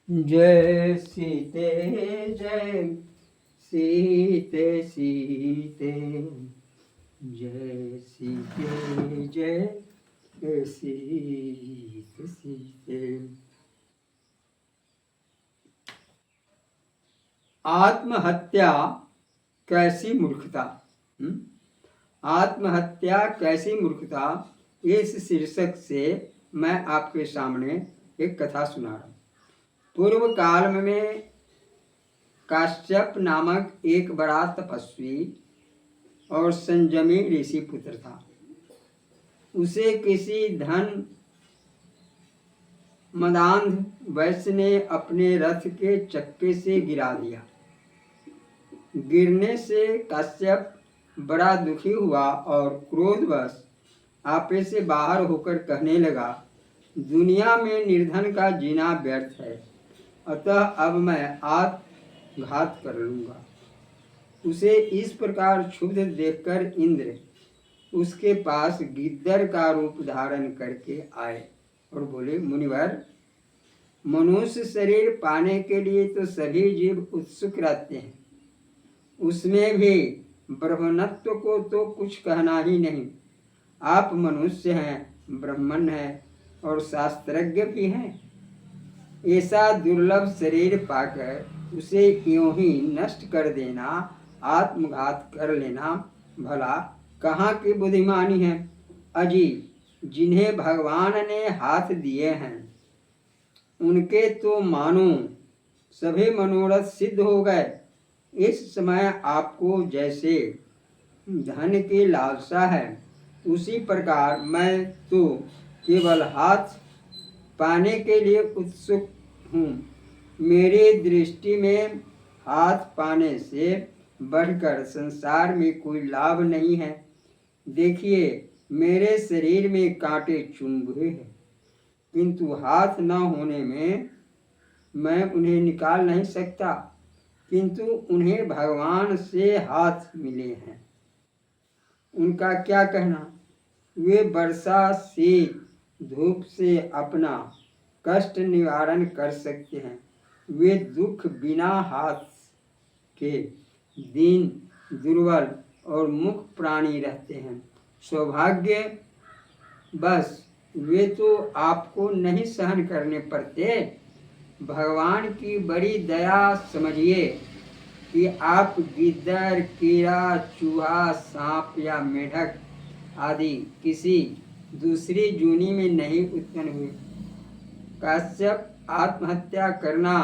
जय सीते जय सीते सीते, जय सीते जय सीते सीते। आत्महत्या कैसी मूर्खता। आत्महत्या कैसी मूर्खता, इस शीर्षक से मैं आपके सामने एक कथा सुना रहा हूँ। पूर्व काल में काश्यप नामक एक बड़ा तपस्वी और संयमी ऋषि पुत्र था। उसे किसी धन मदांध वैश्य ने अपने रथ के चक्के से गिरा दिया। गिरने से काश्यप बड़ा दुखी हुआ और क्रोधवश आपे से बाहर होकर कहने लगा, दुनिया में निर्धन का जीना व्यर्थ है, अतः अब मैं आत्मघात कर लूँगा। उसे इस प्रकार क्षुब्ध देखकर इंद्र उसके पास गिद्दर का रूप धारण करके आए और बोले, मुनिवर, मनुष्य शरीर पाने के लिए तो सभी जीव उत्सुक रहते हैं, उसमें भी ब्रह्मणत्व को तो कुछ कहना ही नहीं। आप मनुष्य हैं, ब्राह्मण हैं और शास्त्रज्ञ भी हैं। ऐसा दुर्लभ शरीर पाकर उसे यूं ही नष्ट कर देना, आत्मघात कर लेना, भला कहाँ की बुद्धिमानी है। अजी, जिन्हें भगवान ने हाथ दिए हैं उनके तो मानो सभी मनोरथ सिद्ध हो गए। इस समय आपको जैसे धन की लालसा है, उसी प्रकार मैं तो केवल हाथ पाने के लिए उत्सुक हूँ। मेरी दृष्टि में हाथ पाने से बढ़कर संसार में कोई लाभ नहीं है। देखिए, मेरे शरीर में कांटे चुंभे हैं, किंतु हाथ न होने में मैं उन्हें निकाल नहीं सकता, किंतु उन्हें भगवान से हाथ मिले हैं, उनका क्या कहना। वे वर्षा शीत धूप से अपना कष्ट निवारण कर सकते हैं। वे दुख बिना हाथ के दीन, दुर्बल और मुख प्राणी रहते हैं। सौभाग्य बस वे तो आपको नहीं सहन करने पड़ते। भगवान की बड़ी दया समझिए कि आप गिद्दर, कीड़ा, चूहा, सांप या मेढक आदि किसी दूसरी जूनी में नहीं उत्पन्न हुए। काश्यप, आत्महत्या करना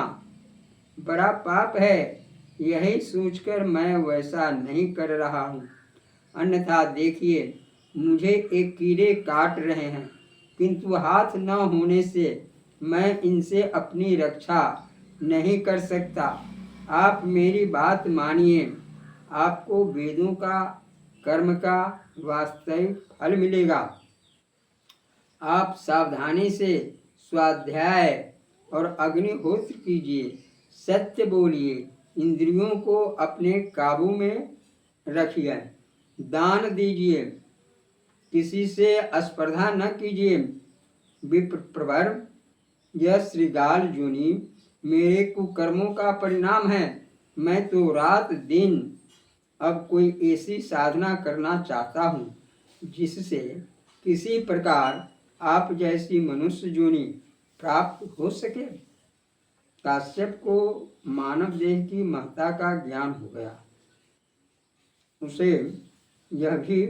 बड़ा पाप है, यही सोचकर मैं वैसा नहीं कर रहा हूँ। अन्यथा देखिए, मुझे एक कीड़े काट रहे हैं, किंतु हाथ न होने से मैं इनसे अपनी रक्षा नहीं कर सकता। आप मेरी बात मानिए, आपको वेदों का, कर्म का वास्तविक फल मिलेगा। आप सावधानी से स्वाध्याय और अग्निहोत्र कीजिए, सत्य बोलिए, इंद्रियों को अपने काबू में रखिए, दान दीजिए, किसी से स्पर्धा न कीजिए। विप्रवर, यह श्रृगाल योनि मेरे कुकर्मों का परिणाम है। मैं तो रात दिन अब कोई ऐसी साधना करना चाहता हूँ जिससे किसी प्रकार आप जैसी मनुष्य योनि प्राप्त हो सके। काश्यप को मानव देह की महत्ता का ज्ञान हो गया। उसे यह भी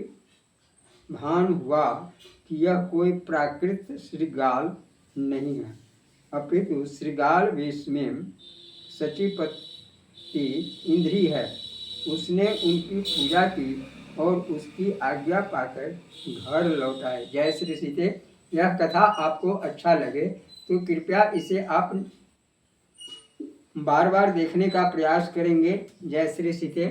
भान हुआ कि यह कोई प्राकृत श्रृगाल नहीं है, अपितु श्रृगाल वेश में सचिपति इंद्री है। उसने उनकी पूजा की और उसकी आज्ञा पाकर घर लौट आए। जय श्री सीते। यह कथा आपको अच्छा लगे तो कृपया इसे आप बार बार देखने का प्रयास करेंगे। जय श्री सीते।